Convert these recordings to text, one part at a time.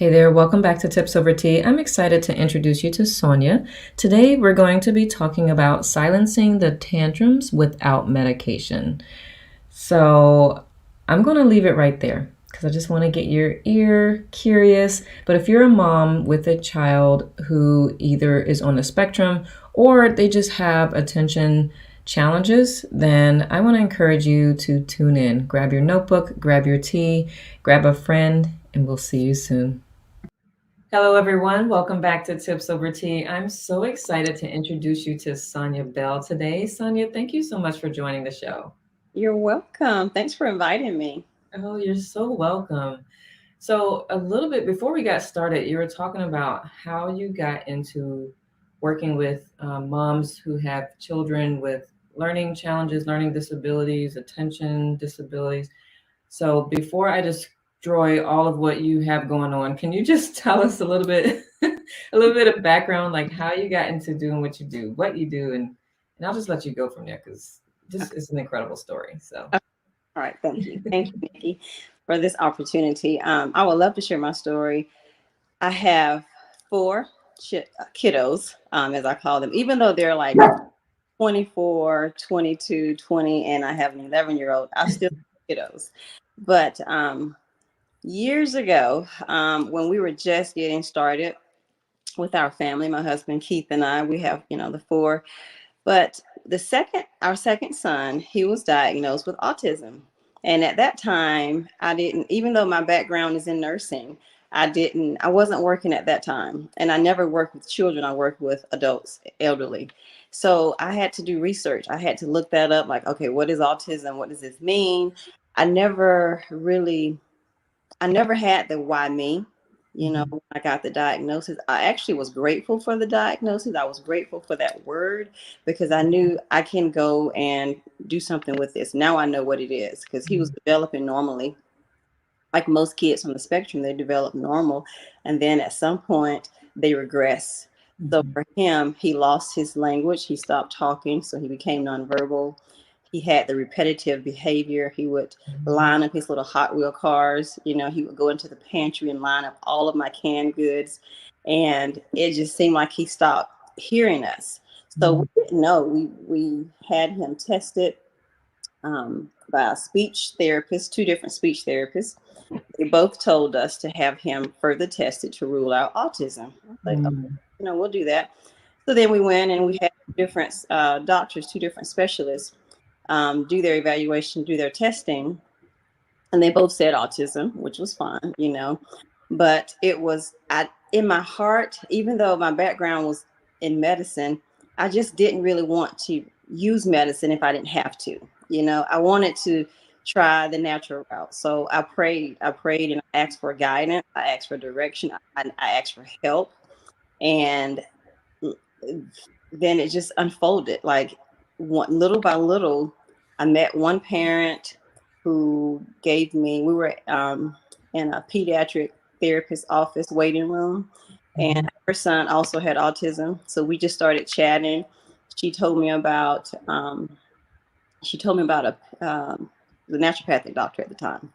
Hey there, welcome back to Tips Over Tea. I'm excited to introduce you to Sonya. Today, we're going to be talking about silencing the tantrums without medication. So, I'm going to leave it right there because I just want to get your ear curious. But if you're a mom with a child who either is on the spectrum or they just have attention challenges, then I want to encourage you to tune in. Grab your notebook, grab your tea, grab a friend, and we'll see you soon. Hello, everyone. Welcome back to Tips Over Tea. I'm so excited to introduce you to Sonya Bell today. Sonya, thank you so much for joining the show. You're welcome. Thanks for inviting me. Oh, you're so welcome. So, a little bit before we got started, you were talking about how you got into working with moms who have children with learning challenges, learning disabilities, attention disabilities. So before I destroy all of what you have going on, can you just tell us a little bit, a little bit of background, like how you got into doing what you do, and I'll just let you go from there because this Okay. is an incredible story. So, All right. Thank you. Thank you, Nikki, for this opportunity. I would love to share my story. I have four kiddos, as I call them, even though they're like 24, 22, 20, and I have an 11-year-old, I still have kiddos. But years ago, when we were just getting started with our family, my husband Keith and I, we have, the four. But our second son, he was diagnosed with autism. And at that time, I didn't, even though my background is in nursing, I wasn't working at that time. And I never worked with children. I worked with adults, elderly. So I had to do research. I had to look that up, like, okay, what is autism? What does this mean? I never really I never had the why me. mhm, When I got the diagnosis, I actually was grateful for the diagnosis. I was grateful for that word because I knew I can go and do something with this. Now I know what it is because he was mhm, developing normally. Like most kids on the spectrum, they develop normal. And then at some point, they regress. So mhm, for him, he lost his language. He stopped talking. So he became nonverbal. He had the repetitive behavior. He would mhm, line up his little Hot Wheel cars. He would go into the pantry and line up all of my canned goods. And it just seemed like he stopped hearing us. So mhm, we didn't know. We had him tested by a speech therapist, two different speech therapists. They both told us to have him further tested to rule out autism. I was like, okay, mhm, we'll do that. So then we went and we had different doctors, two different specialists, do their evaluation, do their testing, and they both said autism, which was fine. But it was in my heart, even though my background was in medicine, I just didn't really want to use medicine if I didn't have to. I wanted to try the natural route. So I prayed and I asked for guidance. I asked for direction. I asked for help. And then it just unfolded like little by little. I met one parent who gave me, we were in a pediatric therapist office waiting room, and mhm, her son also had autism. So we just started chatting. She told me about she told me about the naturopathic doctor at the time,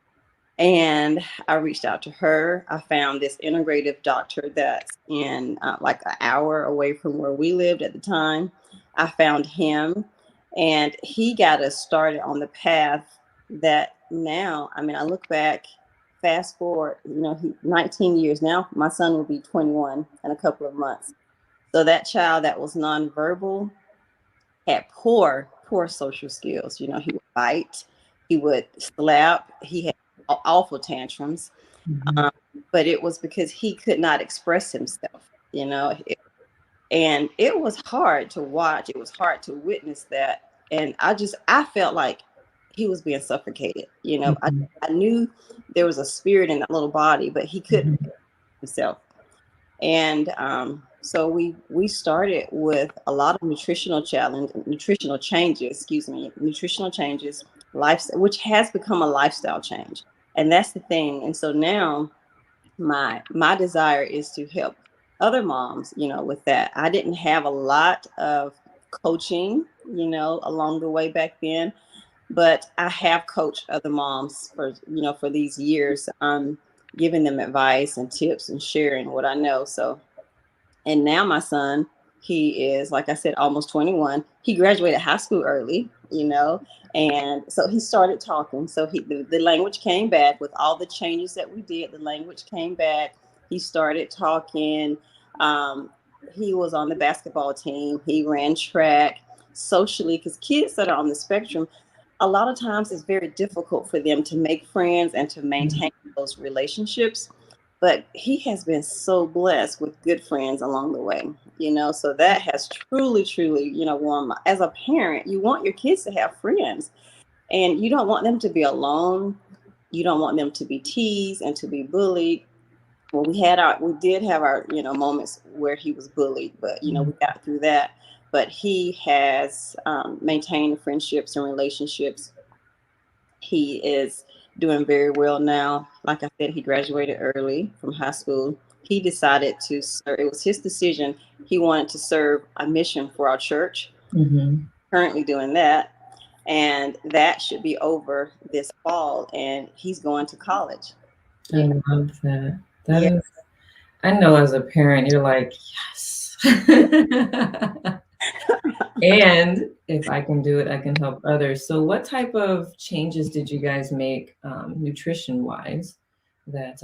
and I reached out to her. I found this integrative doctor that's in like an hour away from where we lived at the time. I found him, and he got us started on the path that now, I mean, I look back, fast forward, 19 years now, my son will be 21 in a couple of months. So that child that was nonverbal had poor social skills. He would bite, he would slap, he had awful tantrums. mhm, Um, but it was because he could not express himself. And it was hard to watch. It was hard to witness that. And I felt like he was being suffocated. mhm, I knew there was a spirit in that little body, but he couldn't mhm, himself. And so we started with a lot of nutritional changes, nutritional changes, lifestyle, which has become a lifestyle change. And that's the thing. And so now my desire is to help other moms, with that. I didn't have a lot of coaching, along the way back then, but I have coached other moms for these years. giving them advice and tips and sharing what I know. So, and now my son, he is, like I said, almost 21. He graduated high school early, and so he started talking. So the language came back with all the changes that we did. The language came back. He started talking. Um, he was on the basketball team. He ran track socially, because kids that are on the spectrum, a lot of times it's very difficult for them to make friends and to maintain those relationships. But he has been so blessed with good friends along the way, so that has truly, truly, warmed as a parent, you want your kids to have friends, and you don't want them to be alone. You don't want them to be teased and to be bullied. Well, we did have our, moments where he was bullied, but, we got through that. But he has maintained friendships and relationships. He is doing very well now. Like I said, he graduated early from high school. He decided to serve. It was his decision. He wanted to serve a mission for our church. Currently doing that. And that should be over this fall. And he's going to college. I love that. That is, I know as a parent, you're like, yes. And if I can do it, I can help others. So what type of changes did you guys make nutrition wise that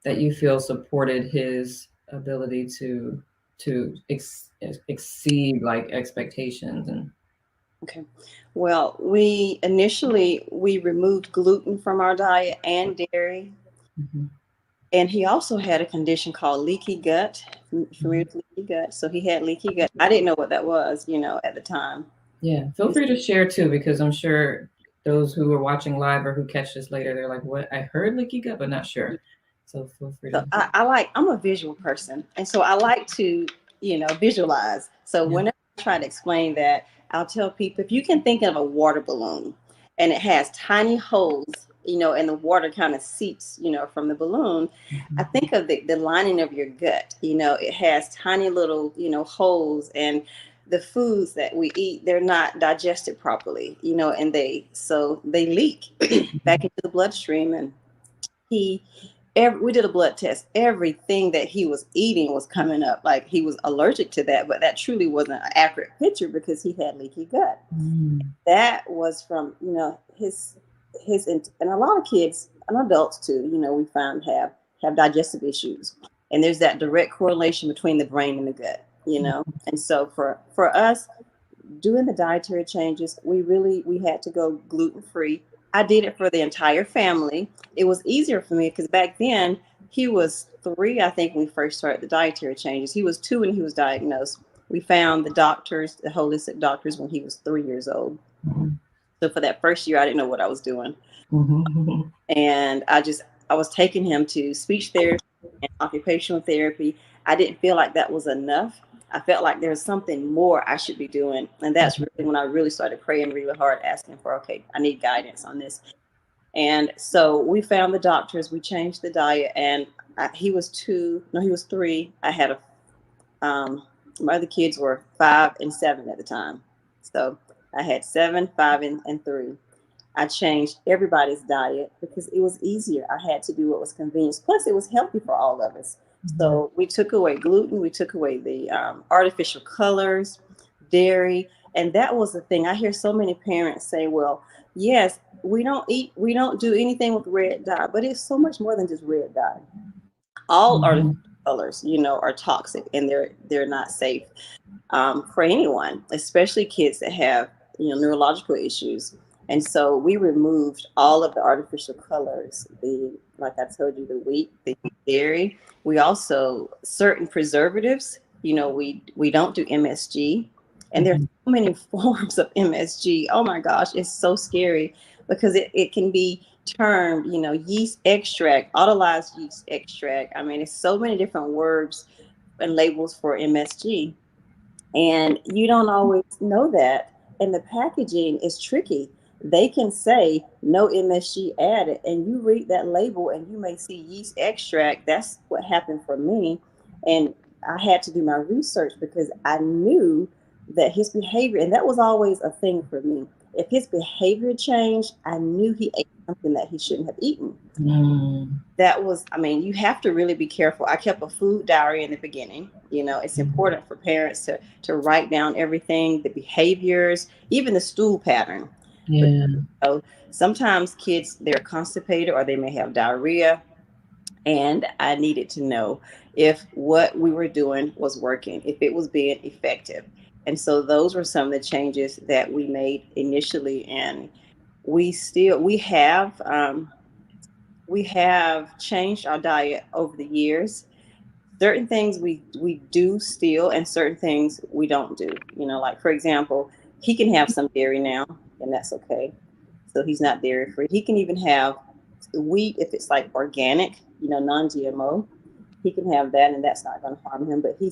that you feel supported his ability to exceed like expectations? And Okay. Well, we initially removed gluten from our diet and dairy. And he also had a condition called leaky gut, leaky gut. So he had leaky gut. I didn't know what that was, at the time. Yeah, feel free to share too, because I'm sure those who are watching live or who catch this later, they're like, "What? I heard leaky gut, but not sure." So feel free to. I'm a visual person, and so I like to, visualize. So whenever I try to explain that, I'll tell people, if you can think of a water balloon, and it has tiny holes, and the water kind of seeps, from the balloon. I think of the lining of your gut. It has tiny little, holes, and the foods that we eat, they're not digested properly, and they leak back into the bloodstream. And we did a blood test. Everything that he was eating was coming up like he was allergic to that, but that truly wasn't an accurate picture because he had leaky gut. That was from, his and a lot of kids and adults too, we found have digestive issues. And there's that direct correlation between the brain and the gut, And so for us doing the dietary changes, we had to go gluten-free. I did it for the entire family. It was easier for me because back then he was 3, I think, when we first started the dietary changes. He was 2 when he was diagnosed. We found the holistic doctors, when he was 3 years old. So for that first year, I didn't know what I was doing. And I was taking him to speech therapy and occupational therapy. I didn't feel like that was enough. I felt like there's something more I should be doing. And that's really when I really started praying really hard, asking for, okay, I need guidance on this. And so we found the doctors, we changed the diet, and he was 3. I had my other kids were 5 and 7 at the time. So I had 7, 5, and 3. I changed everybody's diet because it was easier. I had to do what was convenient. Plus, it was healthy for all of us. So we took away gluten. We took away the artificial colors, dairy. And that was the thing. I hear so many parents say, well, yes, we don't do anything with red dye, but it's so much more than just red dye. All artificial colors, are toxic, and they're not safe for anyone, especially kids that have, neurological issues. And so we removed all of the artificial colors, like I told you, the wheat, the dairy. We also, certain preservatives, we don't do MSG. And there's so many forms of MSG. Oh my gosh, it's so scary because it can be termed, yeast extract, autolyzed yeast extract. I mean, it's so many different words and labels for MSG. And you don't always know that. And the packaging is tricky. They can say no MSG added, and you read that label and you may see yeast extract. That's what happened for me. And I had to do my research because I knew that his behavior, and that was always a thing for me. If his behavior changed, I knew he ate something that he shouldn't have eaten. Mm. That was, I mean, you have to really be careful. I kept a food diary in the beginning. You know, it's important for parents to write down everything, the behaviors, even the stool pattern. But Yeah. sometimes kids, they're constipated or they may have diarrhea. And I needed to know if what we were doing was working, if it was being effective. And so those were some of the changes that we made initially. And we have changed our diet over the years. Certain things we do still, and certain things we don't do. You know, like for example, he can have some dairy now, and that's okay. So he's not dairy free. He can even have wheat if it's like organic, you know, non-GMO. He can have that, and that's not going to harm him. But he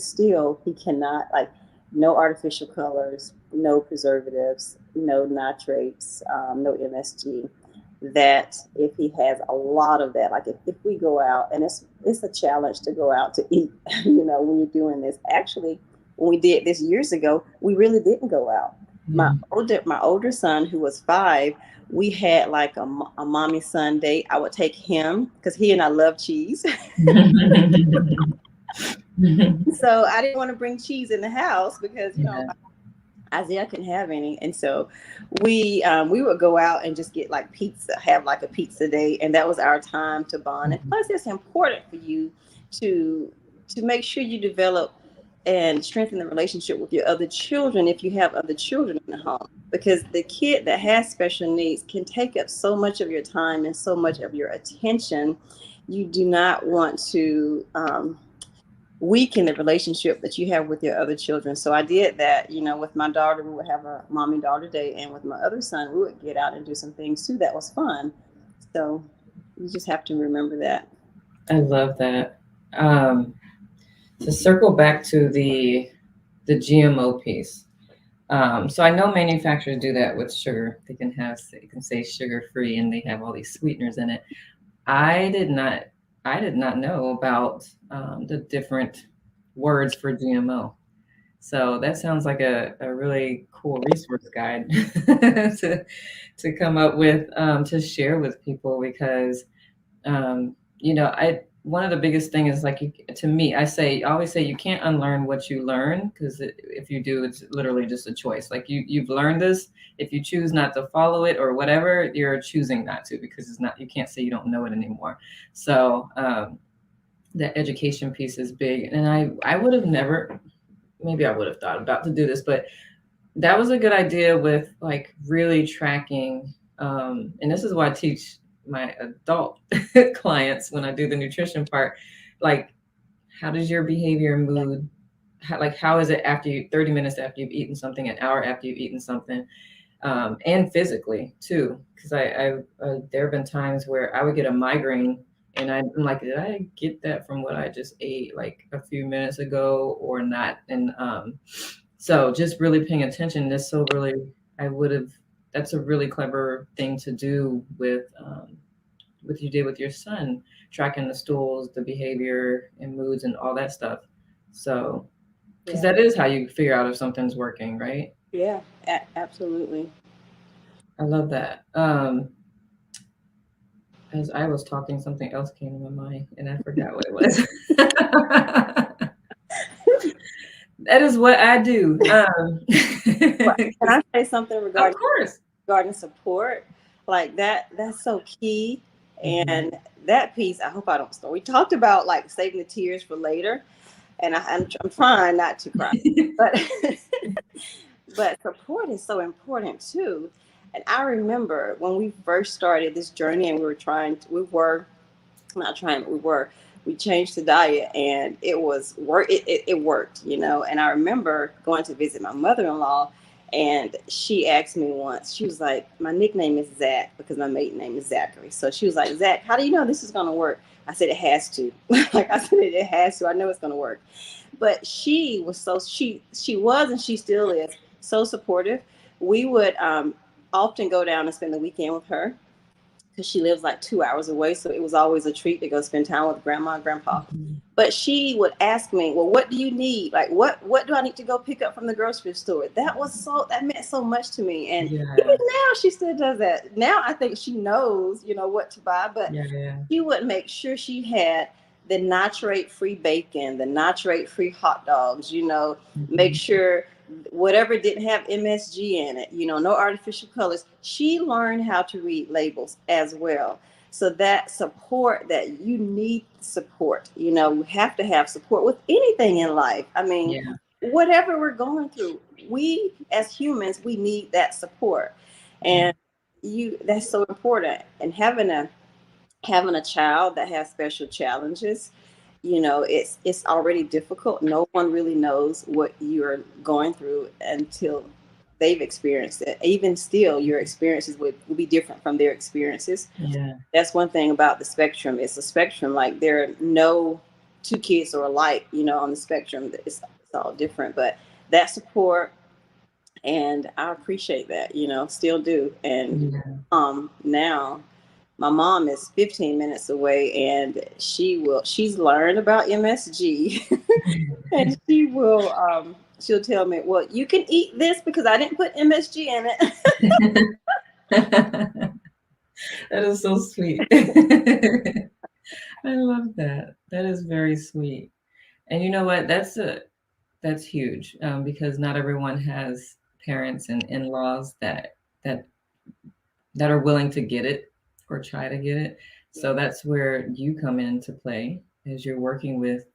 cannot, like, no artificial colors, no preservatives, no nitrates, no MSG. That if he has a lot of that, like if we go out, and it's a challenge to go out to eat, you know, when you're doing this. Actually, when we did this years ago, we really didn't go out. Yeah. My older son, who was 5, we had like a mommy son date. I would take him because he and I love cheese. So I didn't want to bring cheese in the house because, you know, Yeah. Isaiah couldn't have any, and so we would go out and just get like pizza, have like a pizza day, and that was our time to bond. And plus, it's important for you to make sure you develop and strengthen the relationship with your other children if you have other children in the home, because the kid that has special needs can take up so much of your time and so much of your attention. You do not want to weaken the relationship that you have with your other children. So I did that, you know, with my daughter. We would have a mommy daughter day, and with my other son, we would get out and do some things too. That was fun. So you just have to remember that. I love that. Um, to circle back to the GMO piece. So I know manufacturers do that with sugar. You can say sugar free, and they have all these sweeteners in it. I did not I did not know about the different words for GMO. So that sounds like a really cool resource guide to come up with to share with people because I one of the biggest thing is like to me I always say you can't unlearn what you learn because if you do it's literally just a choice. Like you've learned this, if you choose not to follow it or whatever, you're choosing not to because it's not, you can't say you don't know it anymore. So the education piece is big, and I would have never, maybe I would have thought about to do this, but that was a good idea with like really tracking. And this is why I teach my adult clients when I do the nutrition part. Like, how does your behavior and mood, how is it after 30 minutes after you've eaten something, an hour after you've eaten something, and physically too? Because there have been times where I would get a migraine and I'm like, did I get that from what I just ate like a few minutes ago or not? And so just really paying attention. I would have, that's a really clever thing to do with what you did with your son, tracking the stools, the behavior and moods and all that stuff. So, because Yeah, that is how you figure out if something's working, right? yeah, absolutely. I love that. As I was talking, something else came to my mind and I forgot what it was. That is what I do. Well, can I say something Of course. regarding support? Like that's so key. Mhm. And that piece, I hope I don't start. We talked about like saving the tears for later, and I'm trying not to cry, but but support is so important too. And I remember when we first started this journey, and we were not trying, but we changed the diet, and it worked, you know. And I remember going to visit my mother-in-law, and she asked me once, she was like, my nickname is Zach because my maiden name is Zachary. So she was like, Zach, how do you know this is going to work? I said, it has to. Like I said, it has to. I know it's going to work. But she was, and she still is so supportive. We would often go down and spend the weekend with her because she lives like 2 hours away. So it was always a treat to go spend time with grandma and grandpa. But she would ask me, well, what do you need? Like, what do I need to go pick up from the grocery store? That meant so much to me. And even Yeah. now she still does that. Now I think she knows, what to buy, but Yeah. Yeah. she would make sure she had the nitrate free bacon, the nitrate free hot dogs, make Mhm. sure whatever didn't have MSG in it, no artificial colors. She learned how to read labels as well. So that support, that you need support, we have to have support with anything in life. I mean, Yeah. whatever we're going through, we as humans, we need that support. Yeah. And that's so important. And having a child that has special challenges, it's already difficult. No one really knows what you're going through until they've experienced it. Even still, your experiences will be different from their experiences. Yeah. That's one thing about the spectrum. It's a spectrum. Like, there are no two kids are alike, on the spectrum. It's all different. But that support, and I appreciate that, still do. And Yeah. now my mom is 15 minutes away, and she's learned about MSG. And she'll tell me, well, you can eat this because I didn't put MSG in it. That is so sweet. I love that. That is very sweet. And you know what? That's huge, because not everyone has parents and in-laws that that are willing to get it or try to get it. So that's where you come into play as you're working with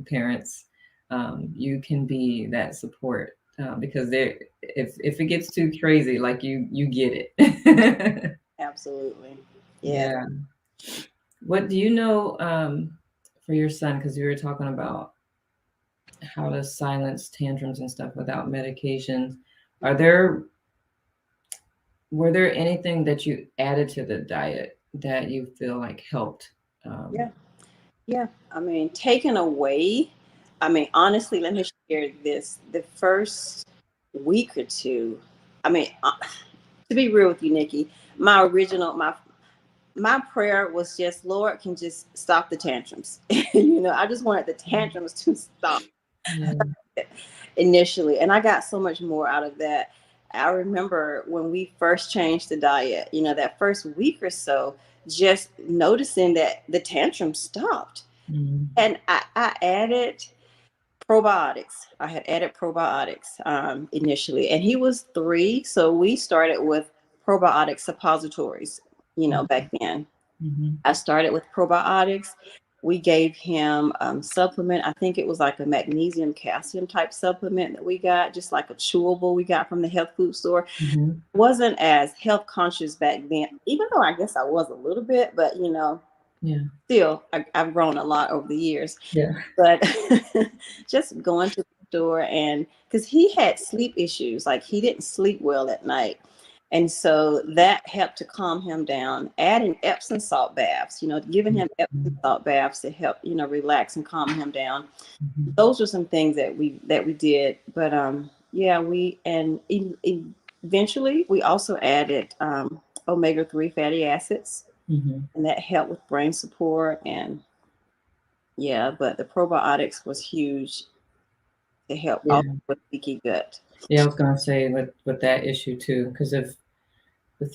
parents. You can be that support, because if it gets too crazy, like you get it. Absolutely. Yeah. Yeah. What do you know, for your son? Because you were talking about how to silence tantrums and stuff without medications. Are there Were there anything that you added to the diet that you feel like helped? Yeah. Yeah. I mean, taken away, honestly, let me share this. The first week or two, I mean, to be real with you, Nikki, my prayer was just, Lord, can just stop the tantrums. I just wanted the tantrums to stop Yeah. initially. And I got so much more out of that. I remember when we first changed the diet, that first week or so, just noticing that the tantrums stopped. Mhm. And I added probiotics. I had added probiotics initially, and he was 3, so we started with probiotic suppositories. Back then, Mhm. I started with probiotics. We gave him supplement. I think it was like a magnesium calcium type supplement that we got, just like a chewable we got from the health food store. Mhm. Wasn't as health conscious back then, even though I guess I was a little bit, but Yeah. still, I've grown a lot over the years. Yeah. But just going to the store, and because he had sleep issues, like he didn't sleep well at night. And so that helped to calm him down. Adding Epsom salt baths, giving him Epsom Mhm. salt baths to help, relax and calm him down. Mhm. Those were some things that we did. But yeah, eventually we also added omega-3 fatty acids, Mhm. and that helped with brain support. And yeah, but the probiotics was huge to help Yeah. also with leaky gut. Yeah, I was gonna say with that issue too, because if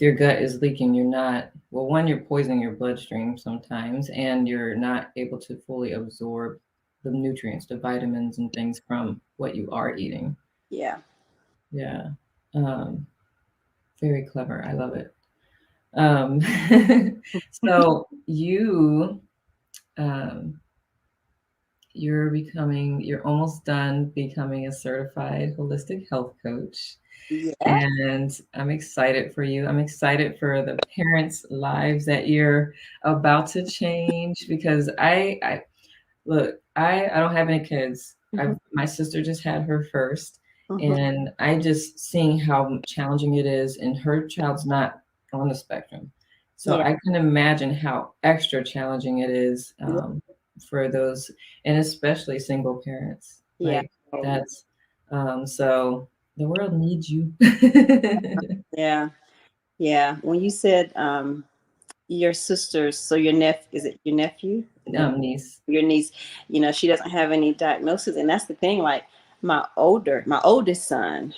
your gut is leaking, you're not well. One, you're poisoning your bloodstream sometimes, and you're not able to fully absorb the nutrients, the vitamins, and things from what you are eating. Yeah. Yeah. Um, Very clever. I love it. Um, so um, you're almost done becoming a certified holistic health coach. Yeah. And I'm excited for you. I'm excited for the parents' lives that you're about to change, because I look, I don't have any kids. Mhm. My sister just had her first, Mhm. and I just seeing how challenging it is, and her child's not on the spectrum. So Yeah. I can imagine how extra challenging it is, Yeah. for those, and especially single parents. Yeah. Like Totally. that's so the world needs you. Yeah. Yeah. When you said your sisters, so is it your nephew? Niece. Your niece, she doesn't have any diagnosis. And that's the thing, like my oldest son,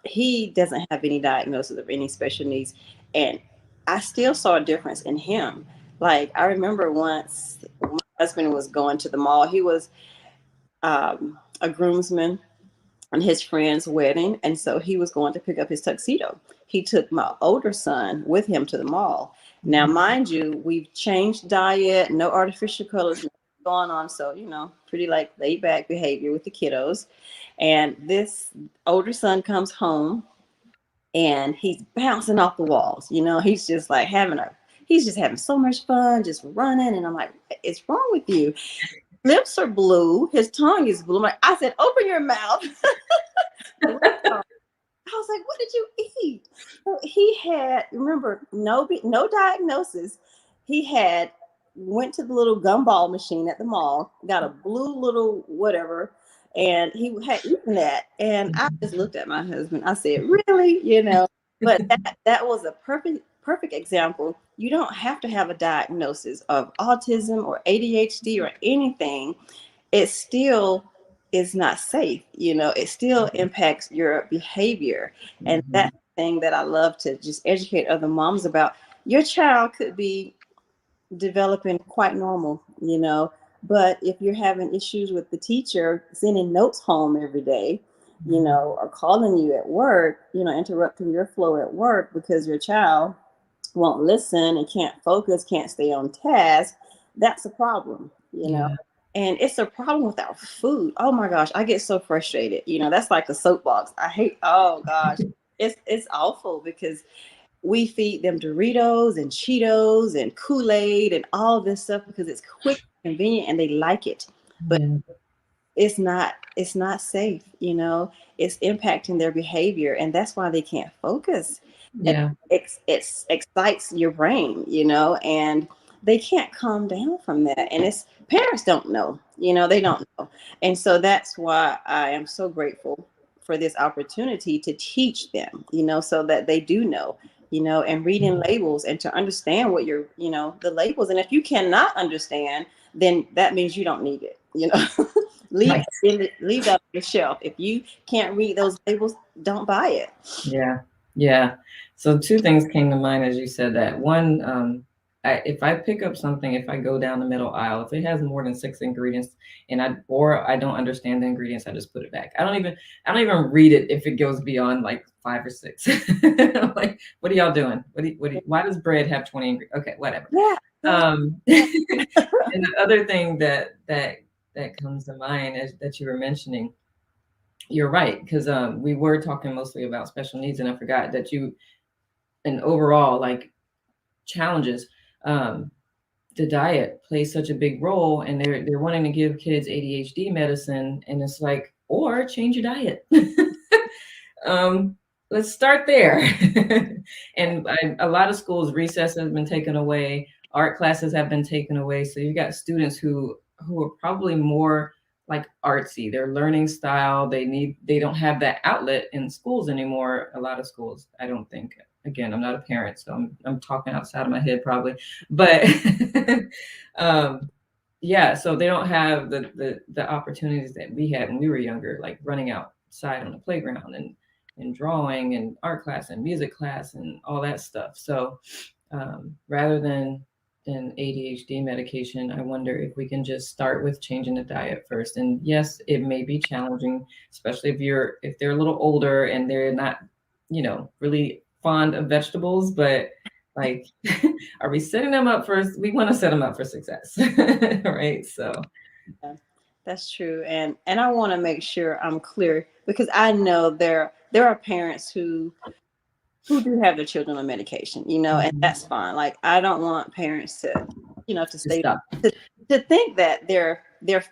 he doesn't have any diagnosis of any special needs. And I still saw a difference in him. Like I remember once my husband was going to the mall. He was a groomsman on his friend's wedding, and so he was going to pick up his tuxedo. He took my older son with him to the mall. Now, mind you, we've changed diet, no artificial colors going on, so pretty like laid back behavior with the kiddos. And this older son comes home and he's bouncing off the walls. He's just like he's just having so much fun, just running. And I'm like, what's wrong with you? Lips are blue, his tongue is blue. I said, open your mouth. I was like, what did you eat? So he had, remember, no diagnosis. He had went to the little gumball machine at the mall, got a blue little whatever, and he had eaten that. And I just looked at my husband. I said, really? But that was a perfect example. You don't have to have a diagnosis of autism or ADHD or anything. It still is not safe. It still impacts your behavior. And that's the thing that I love to just educate other moms about. Your child could be developing quite normal, but if you're having issues with the teacher sending notes home every day, or calling you at work, interrupting your flow at work because your child won't listen and can't focus, can't stay on task, that's a problem, Yeah. And it's a problem with our food. Oh my gosh, I get so frustrated. That's like a soapbox. I hate, oh gosh, it's awful because we feed them Doritos and Cheetos and Kool-Aid and all this stuff because it's quick, convenient, and they like it. But Yeah. it's not safe. It's impacting their behavior, and that's why they can't focus. And Yeah. it excites your brain, and they can't calm down from that. And it's parents don't know, they don't know. And so that's why I am so grateful for this opportunity to teach them, so that they do know, and reading labels and to understand what the labels. And if you cannot understand, then that means you don't need it. leave Right. leave that on the shelf. If you can't read those labels, don't buy it. Yeah. Yeah. So two things came to mind as you said that. One, if I pick up something, if I go down the middle aisle, if it has more than 6 ingredients and I don't understand the ingredients, I just put it back. I don't even read it if it goes beyond like 5 or 6. I'm like, what are y'all doing? Why does bread have 20 ingredients? Okay, whatever. Yeah. And the other thing that comes to mind is that you were mentioning, you're right, because we were talking mostly about special needs, and I forgot that and overall, like challenges, the diet plays such a big role, and they're wanting to give kids ADHD medicine, and it's like, or change your diet. um, let's start there. And a lot of schools, recess has been taken away, art classes have been taken away, so you've got students who are probably more like artsy. Their learning style, they don't have that outlet in schools anymore. A lot of schools, I don't think. Again, I'm not a parent, so I'm talking outside of my head probably, but yeah, so they don't have the opportunities that we had when we were younger, like running outside on the playground and drawing and art class and music class and all that stuff. So rather than ADHD medication, I wonder if we can just start with changing the diet first. And yes, it may be challenging, especially if they're a little older and they're not, really fond of vegetables, but like, are we setting them up we want to set them up for success, right? So Yeah, that's true. And I want to make sure I'm clear because I know there are parents who do have their children on medication, and that's fine. Like I don't want parents to just say stop. to think that they're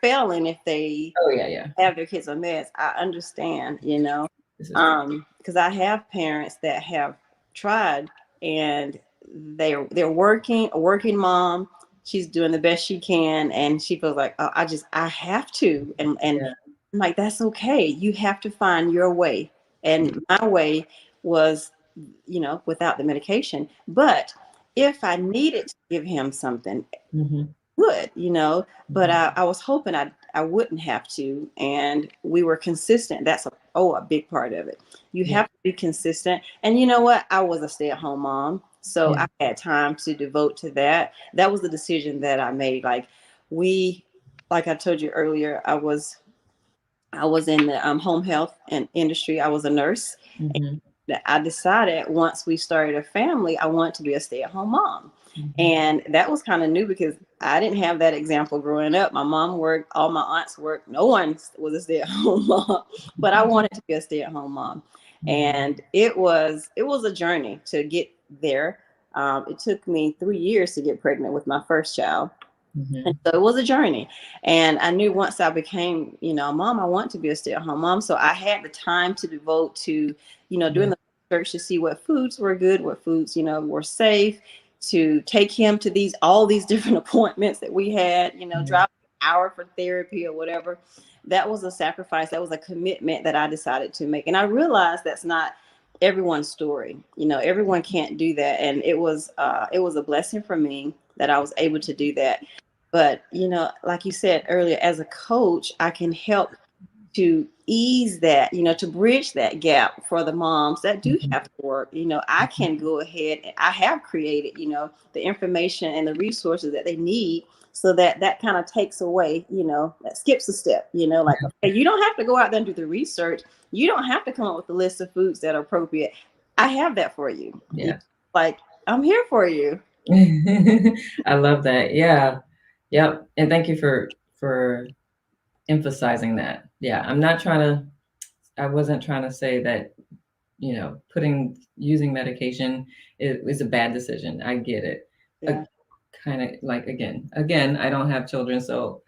failing if they Oh yeah. have their kids on meds. I understand, This is true. because I have parents that have tried and they're working, a working mom. She's doing the best she can, and she feels like, oh, I have to, and Yeah. I'm like, that's okay. You have to find your way, and my way was, without the medication. But if I needed to give him something, Mm-hmm. good, but I was hoping I wouldn't have to. And we were consistent. That's a big part of it. You Yeah. have to be consistent. And you know what? I was a stay-at-home mom. So Yeah. I had time to devote to that. That was the decision that I made. Like I told you earlier, I was in the home health and industry. I was a nurse. Mm-hmm. I decided once we started a family, I wanted to be a stay-at-home mom. Mm-hmm. And that was kind of new because I didn't have that example growing up. My mom worked, all my aunts worked. No one was a stay-at-home mom, but I wanted to be a stay-at-home mom. And it was a journey to get there. It took me 3 years to get pregnant with my first child. And Mm-hmm. so it was a journey. And I knew once I became, a mom, I want to be a stay-at-home mom. So I had the time to devote to, doing Yeah. the research to see what foods were good, what foods, were safe, to take him to all these different appointments that we had, Yeah. drive an hour for therapy or whatever. That was a sacrifice. That was a commitment that I decided to make. And I realized that's not everyone's story. Everyone can't do that. And it was a blessing for me that I was able to do that. But, like you said earlier, as a coach, I can help to ease that, to bridge that gap for the moms that do Mm-hmm. have to work. I can go ahead and I have created, the information and the resources that they need so that kind of takes away, that skips a step, like, okay, you don't have to go out there and do the research. You don't have to come up with a list of foods that are appropriate. I have that for you. Yeah. Like, I'm here for you. I love that. Yeah. Yep. And thank you for emphasizing that. Yeah. I wasn't trying to say that, using medication is a bad decision. I get it. Yeah. Kind of like, again, I don't have children, so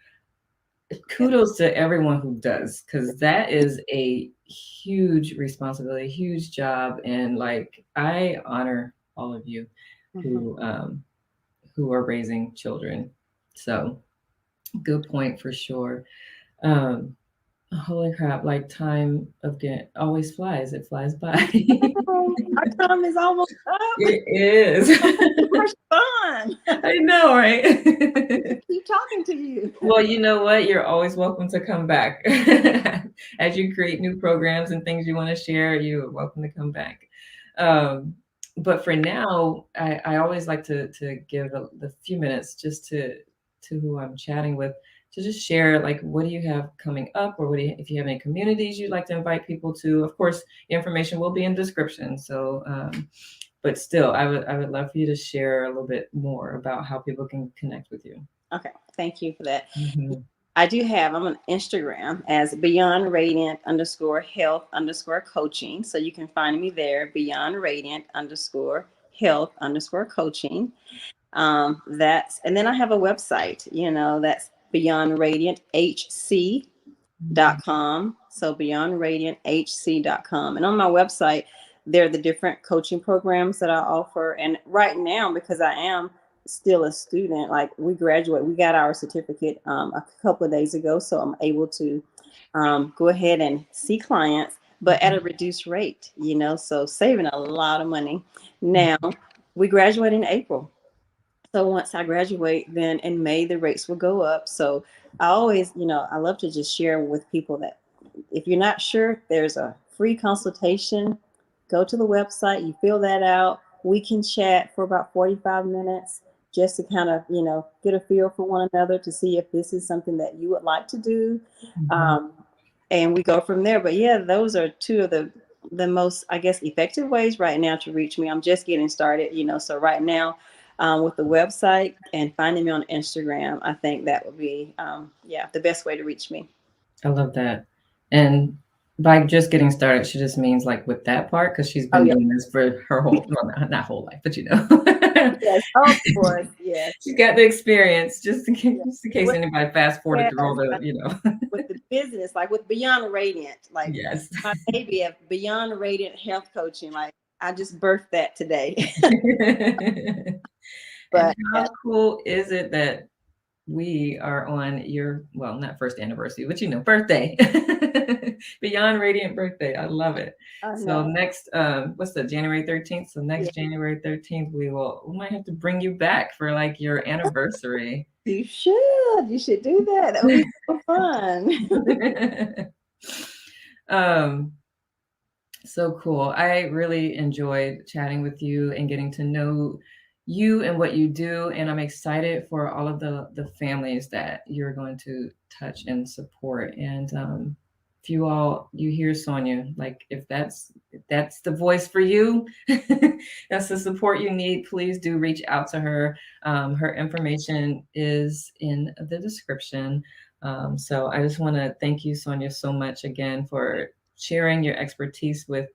kudos to everyone who does, because that is a huge responsibility, huge job. And like, I honor all of you Mhm. who are raising children. So good point for sure. Um, Holy crap, like time again always flies. It flies by. Oh, our time is almost up. It is. So much fun. I know, right? Keep talking to you. Well, you know what? You're always welcome to come back. As you create new programs and things you want to share, you're welcome to come back. Um, but for now, I always like to give the few minutes just to who I'm chatting with to just share, like, what do you have coming up, or if you have any communities you'd like to invite people to. Of course, the information will be in description. So, but still, I would love for you to share a little bit more about how people can connect with you. Okay, thank you for that. Mhm. I'm on Instagram as Beyond Radiant _health_coaching. So you can find me there, Beyond Radiant _health_coaching. And then I have a website, that's beyondradianthc.com. So beyondradianthc.com. And on my website, there are the different coaching programs that I offer. And right now, because I am still a student, like we got our certificate a couple of days ago. So I'm able to go ahead and see clients, but at a reduced rate, so saving a lot of money. Now, we graduate in April. So once I graduate, then in May, the rates will go up. So I always, I love to just share with people that if you're not sure, there's a free consultation. Go to the website, you fill that out. We can chat for about 45 minutes just to kind of, get a feel for one another to see if this is something that you would like to do. Mhm. Um, and we go from there. But yeah, those are two of the most, I guess, effective ways right now to reach me. I'm just getting started, so right now, with the website and finding me on Instagram, I think that would be, the best way to reach me. I love that. And by just getting started, she just means like with that part, because she's Oh been yeah, doing this for her whole, well, not whole life, but yes, of course, yes, she's got the experience, yes. just in case With, anybody fast forwarded yes, through all the. with the business, like with Beyond Radiant, like Yes. my baby of Beyond Radiant Health Coaching, like I just birthed that today. And But yeah, how cool is it that we are on your, well, not first anniversary, but birthday. Beyond Radiant birthday. I love it. I So know. next, what's the January 13th? So Yeah. next January 13th, we might have to bring you back for like your anniversary. You should. You should do that. That would be so fun. um, so cool. I really enjoyed chatting with you and getting to know you and what you do. And I'm excited for all of the families that you're going to touch and support. And if you hear Sonya, like if that's the voice for you, that's the support you need, please do reach out to her. Her information is in the description. So I just want to thank you, Sonya, so much again for sharing your expertise with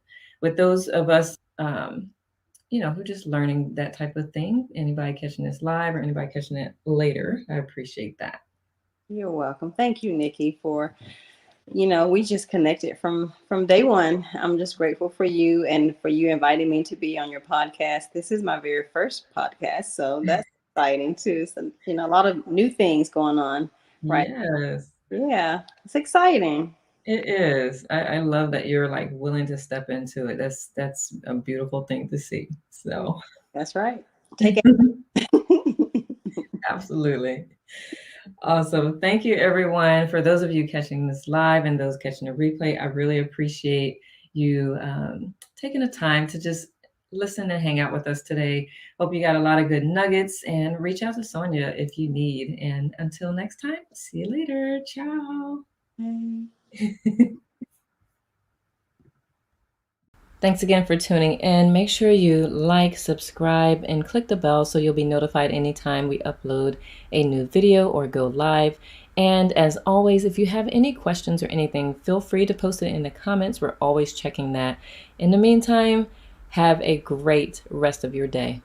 those of us who just learning that type of thing. Anybody catching this live or anybody catching it later, I appreciate that. You're welcome. Thank you, Nikki, for we just connected from day one. I'm just grateful for you and for you inviting me to be on your podcast. This is my very first podcast, so that's exciting too. So a lot of new things going on, right? Yes. Yeah, it's exciting. It is. I love that you're like willing to step into it. That's a beautiful thing to see. So that's right. Take it. Absolutely. Awesome. Thank you, everyone. For those of you catching this live and those catching a replay, I really appreciate you taking the time to just listen and hang out with us today. Hope you got a lot of good nuggets, and reach out to Sonya if you need. And until next time, see you later. Ciao. Thanks again for tuning in. Make sure you like, subscribe, and click the bell so you'll be notified anytime we upload a new video or go live. And as always, if you have any questions or anything, feel free to post it in the comments. We're always checking that. In the meantime, have a great rest of your day.